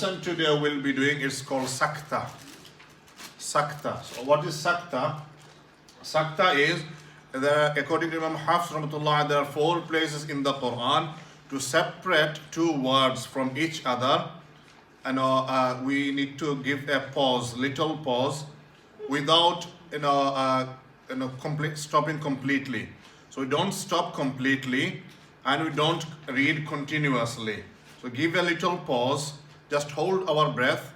lesson today we'll be doing is called SAKTAH. SAKTAH. So what is SAKTAH? SAKTAH is, according to Imam Hafs rahmatullah, there are 4 places in the Quran to separate 2 words from each other, and we need to give a pause, little pause, without stopping completely. So we don't stop completely, and we don't read continuously. So give a little pause, just hold our breath,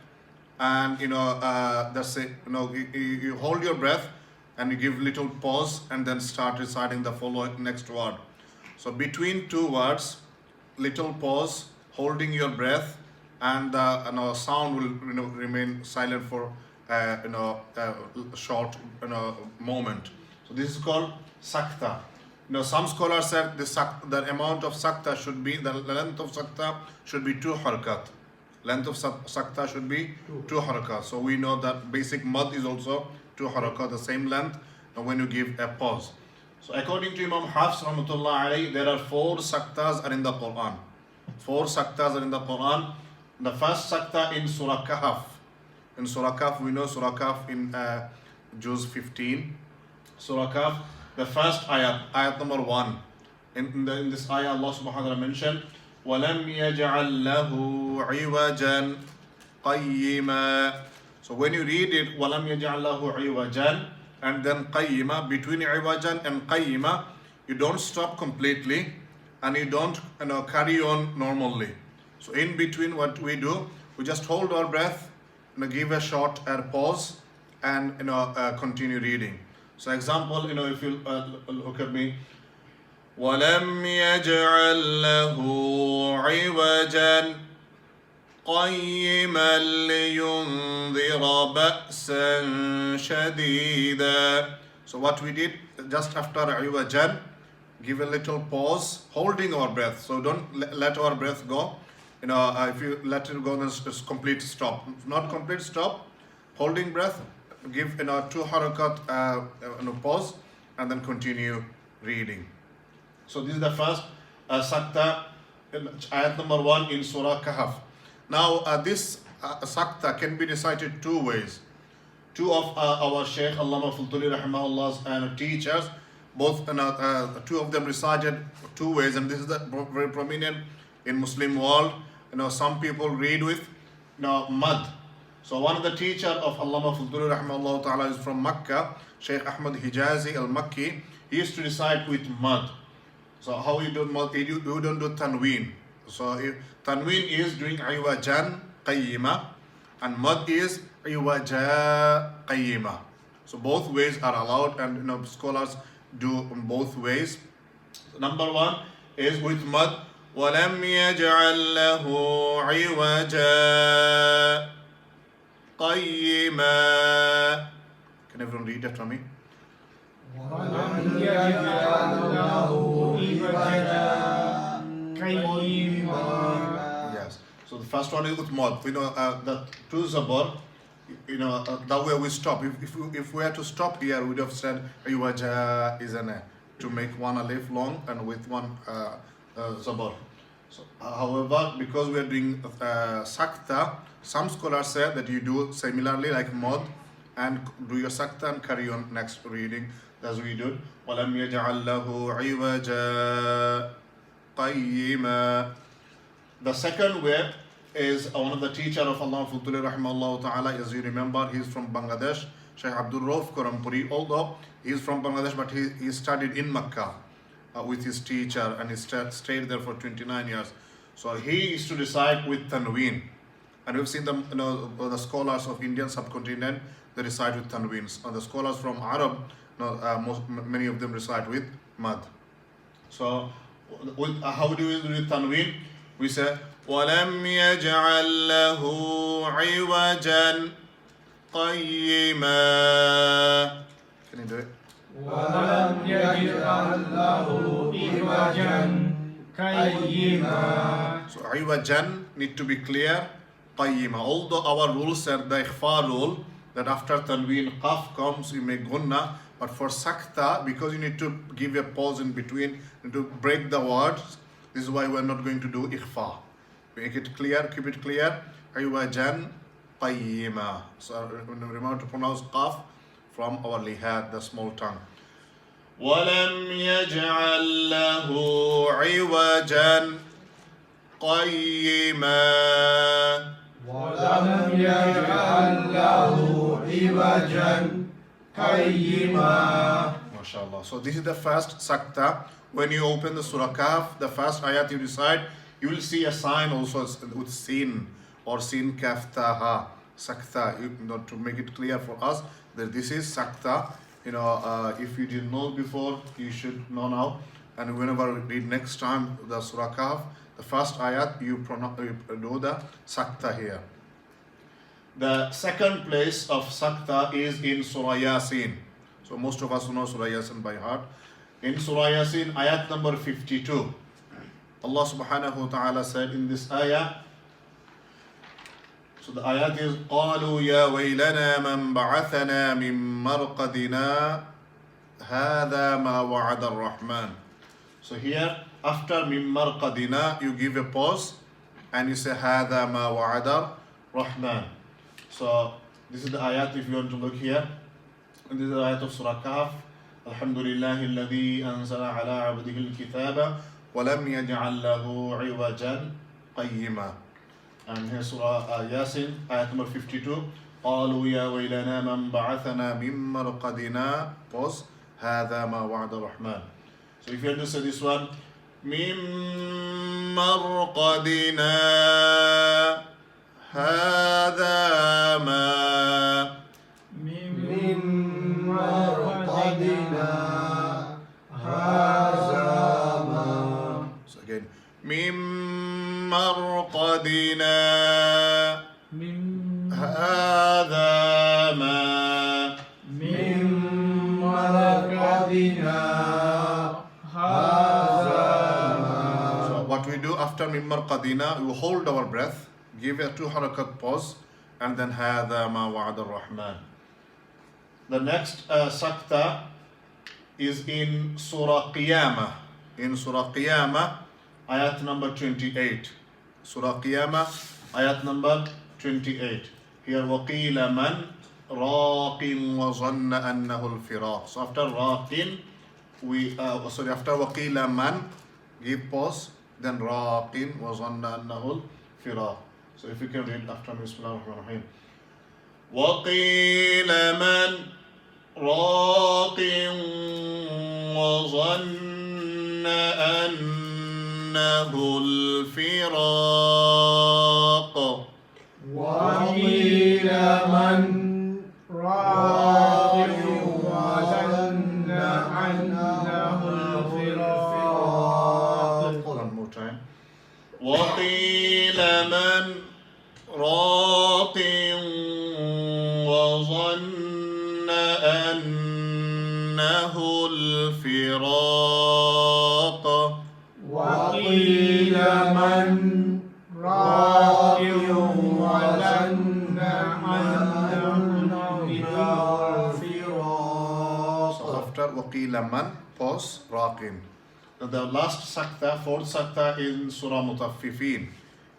and that's it. You hold your breath and you give little pause, and then start reciting the following next word. So between 2 words, little pause, holding your breath, and sound will remain silent for a short moment. So this is called SAKTAH. Some scholars said the amount of SAKTAH should be, the length of SAKTAH should be 2 harakat. Length of SAKTAH should be 2 harakat. So we know that basic mad is also 2 harakat, the same length when you give a pause. So according to Imam Hafs rahmatullah alayhi, there are 4 SAKTAHs are in the Quran. 4 SAKTAHs are in the Quran. The first SAKTAH in Surah Kahf. In Surah Kahf, we know Surah Kahf in Juz 15. Surah Kahf, the first ayat number 1. In this ayah, Allah subhanahu wa ta'ala mentioned, وَلَمْ يَجْعَلْ لَهُ عِوَجًا قَيِّمًا. So when you read it, وَلَمْ يَجْعَلْ لَهُ عِوَجًا, and then قَيِّمًا, between عِوَجًا and قَيِّمًا, you don't stop completely, and you don't carry on normally. So in between, what we do, we just hold our breath, give a short pause, and continue reading. So example, if you look at me, وَلَمْ يَجْعَلْ لَهُ عِوَجًا قَيِّمًا لِيُنذِرَ بَأْسًا شَدِيدًا. So what we did, just after عِوَجًا, give a little pause, holding our breath. So don't let our breath go. If you let it go, then it's complete stop. Not complete stop, holding breath, give 2 harakat pause, and then continue reading. So this is the first SAKTAH, ayat number 1 in Surah Kahf. Now this SAKTAH can be recited 2 ways. 2 of our Shaykh Allama Fulturi rahimahullah and teachers, both 2 of them recited 2 ways, and this is very prominent in Muslim world. Some people read with mad. So one of the teacher of Allama Fulturi rahimahullah ta'ala is from Makkah, Shaykh Ahmad Hijazi al-Makki. He used to recite with mad. So how you do mad? You don't do tanween. So tanween is doing iwajan qayyima, and mad is iwaja qayyima. So both ways are allowed, and scholars do both ways. So number 1 is with mad. وَلَمْ يَجْعَلْ لَهُ عِوَجًا قَيِّمًا. Can everyone read that for me? وَلَمْ يَجْعَلْ لَهُ عِوَجًا قَيِّمًا. Yes. So the first one is with mad. We know that 2 zabar. That way we stop. If we had to stop here, we would have said iwaja is an to make 1 alif long and with 1 zabar. So, however, because we are doing SAKTAH, some scholars say that you do similarly like mad and do your SAKTAH and carry on next reading as we do. وَلَمْ يَجْعَلْ لَهُ عِوَجًا قَيِّمًا. The second way is one of the teacher of Allah Fulturi rahimahullah ta'ala, as you remember, he is from Bangladesh, Shaykh Abdul Rauf Kurampuri. Although he is from Bangladesh, but he studied in Makkah with his teacher, and he stayed there for 29 years. So he used to recite with tanween, and we've seen the scholars of Indian subcontinent, they recite with tanweens, and the scholars from Arab, many of them recite with mad. So how do we do with tanween? We say وَلَمْ يَجْعَلْ لَهُ عِوَجًا قَيِّمًا. Can you do it? وَلَمْ يَجْعَلْ لَهُ عِوَجًا قَيِّمًا. So iwajan need to be clear, qayyima. Although our rule said the ikhfa rule that after tanween qaf comes you make gunna, but for SAKTAH, because you need to give a pause in between to break the words, this is why we are not going to do ikhfa. Make it clear, keep it clear. عوجا قيما. So remember to pronounce qaf from our lihad, the small tongue. ولم يجعل له عوجا قيما. ولم يجعل له عوجا قيما. MashaAllah. So this is the first sakta. When you open the Surah Kaf, the first ayat you recite, you will see a sign also with sin or sin kaftaha. Sakta. To make it clear for us that this is sakta. If you didn't know before, you should know now. And whenever we read next time the Surah Kaf, the first ayat, you do the sakta here. The second place of sakta is in Surah Yasin. So most of us know Surah Yasin by heart. In Surah Yasin, ayat number 52, Allah subhanahu wa ta'ala said in this ayah, so the ayat is قالوا يا ويلنا من بعثنا من مرقدنا هذا ما وعد الرحمن. So here, after من مرقدنا, you give a pause and you say هذا ما وعد الرحمن. So this is the ayat if you want to look here. And this is the ayat of Surah Kaf. الحمد لله الذي أنزل على عبده الكتاب ولم يجعل له عوجا قيما. And here Surah Yasin, ayat number 52. قالوا يا ويلنا من بعثنا من مرقدنا pause هذا ما وعد الرحمن. So if you want to say this one, من مرقدنا هذا ما. من مرقدنا هذا ما. So again, من مرقدنا هذا ما. من مرقدنا هذا ما. So what we do after من مرقدنا, we hold our breath, give a 2 harakat pause, and then هذا ما وعد الرحمن. The next sakta is in Surah Qiyamah. In Surah Qiyamah, ayat number 28. Surah Qiyamah, ayat number 28. Here, وَقِيلَ مَنْ رَاقٍ وَظَنَّ أَنَّهُ الْفِرَاقِ. So after رَاقٍ, after وَقِيلَ مَنْ, give pause, then رَاقٍ وَظَنَّ أَنَّهُ الْفِرَاقِ. So if you can read after me, Bismillah ar-Rahman ar-Rahim. وقيل من راق وظن أنه الفراق. وقيل من راق وظن أنه الفراق. One more time. وقيل من راق وظن أنه الفراق. وقيل من راق وظن أنه الفراق. So after وقيل من, pause, راق. The last sakta, fourth sakta is in Surah Mutaffifin.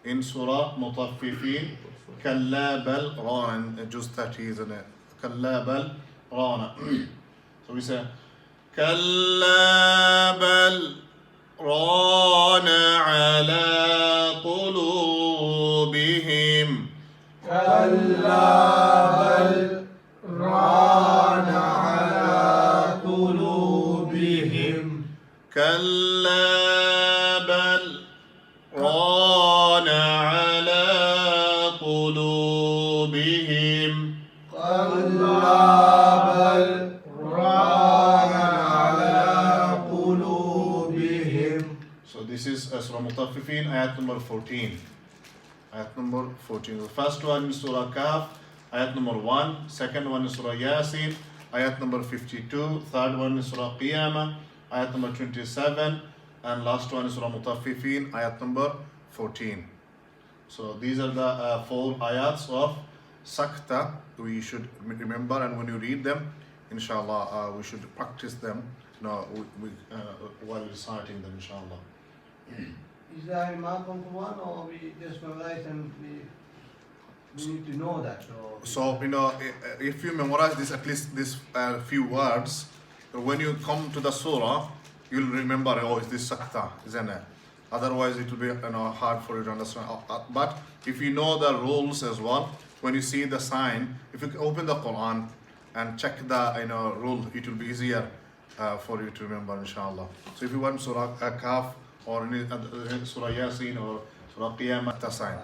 In Surah Mutaffifin, كلا بل ران, juz 30 isn't it? كلا بل ران. So we say كلا بل ران على قلوبهم. كلا بل ران على قلوبهم. كلا بل ران على قلوبهم. كلا بل ران على قلوبهم. So this is Surah Mutaffifin, ayat number 14. Ayat number 14. The first one is Surah Kaf, ayat number 1. Second one is Surah Yasin, ayat number 52. Third one is Surah Qiyamah, ayat number 27. And last one is Surah Mutaffifin, ayat number 14. So these are the 4 ayats of sakta we should remember, and when you read them, inshallah, we should practice them while reciting them, inshallah. Is there Imam from Quran or we just memorize and we We need to know that. So, if you memorize this, at least these few words, when you come to the surah, you'll remember, oh, is this SAKTAH, isn't it? Otherwise, it will be hard for you to understand. But if you know the rules as well, when you see the sign, if you open the Quran and check the rule, it will be easier for you to remember, inshallah. So if you want Surah Kahf or Surah Yasin or Surah Qiyamah sign,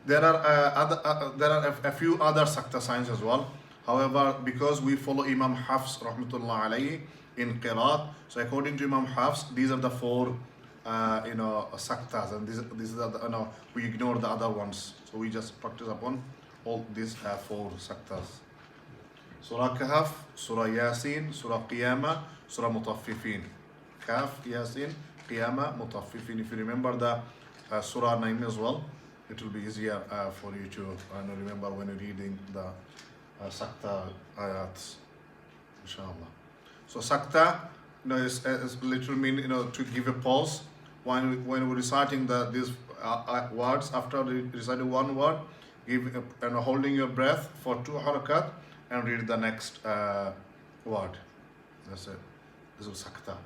there are a few other SAKTAH signs as well. However, because we follow Imam Hafs rahmatullah alayhi in Qiraat, so according to Imam Hafs, these are the four SAKTAHs, and these are the, we ignore the other ones. So we just practice upon all these four SAKTAHs. Surah Kahf, Surah Yasin, Surah Qiyamah, Surah Mutaffifin. Kahf, Yasin, Qiyamah, Mutaffifin. If you remember the Surah 9 as well, it will be easier for you to remember when you're reading the SAKTAH ayats, inshallah. So SAKTAH, is literally mean to give a pause when we're reciting these words. After reciting one word, give holding your breath for 2 harakat and read the next word. That's it. This is SAKTAH.